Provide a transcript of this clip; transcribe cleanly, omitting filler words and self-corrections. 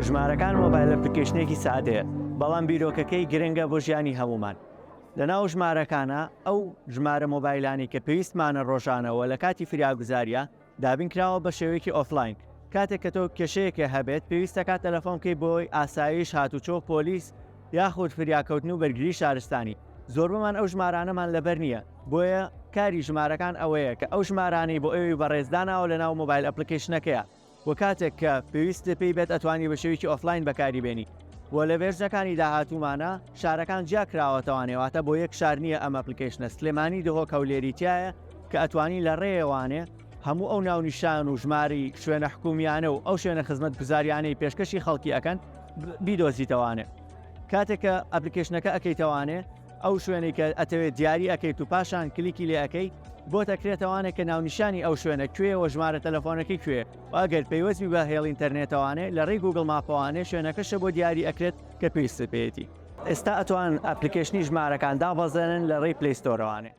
ژمارەکان مۆبایل ئەپلیکیشنێکی سادەیە، بەڵام بیرۆکەکەی گرنگە بۆ ژیانی هەمومان. لەناو ژمارەکانە ئەو ژمارە مۆبایلانی کە پێویستمانە ڕۆژانەوە لە کاتی فریاگوزاریە دابینکراوە بە شێوەیەکی ئۆفلاین. کاتێک کە تۆ کێشەیەکە هەبێت پێویستەکە تەلەفۆنکەی بۆی ئاسایش، هاتوچۆ، پۆلیس یاخود فریاکەوتن و بەرگری شارستانی. زۆر بمان ئەو ژمارانەمان لەبەر نییە، بۆیە کاری ژمارەکان ئەوەیە کە ئەو ژمارانەی بۆ ئەوی بەڕێزداناوە لە ناو مۆبایل ئەپلیکیشنەکەیە، بۆ کاتێک کە پێویستە پێی بێت ئەتوانی بە شێوەیەکی ئۆفلاین بەکاری بێنی. بۆ لە وێرجەکانی داهاتوومانە شارەکان جیا کراوەتەوانێواتە بۆ یەک شار نییە ئەم ئەپلیکیشنە سلێمانی دهۆ کەولێریتیایە کە ئەتوانی لە ڕێوانێ هەموو ئەو ناونیشان و ژماری شوێنە حکومیانە و ئەو شوێنە خزمەت گوزاریانەی پێشکەشی خەڵکی ئەەکەن بیدۆزیتەوانێ. کاتێک کە ئەپلیکیشنەکە ئەەکەیتەوانێ ئەو شوێنەی کە ئەتەوێت دیاری ئەەکەیت و پاشان کلیکی لێ ئەەکەی بۆ تەکرێتەوانێت کە ناونیشانی ئەو شوێنە کوێ و ژمارە تەلەفۆنەکەی کوێ و ئەگەر پێیوەستی بە هێڵ ئینتەرنێتەوانێ لە ڕێی گوگڵ ماپەوانێ شوێنەکەشە بۆ دیاری ئەکرێت کە پێویستە پێێتی. ئێستا ئەتوان ئەپلیکیشنی ژمارەکان دابەزێنن لە ڕێی پلەی ستۆرەوانێ.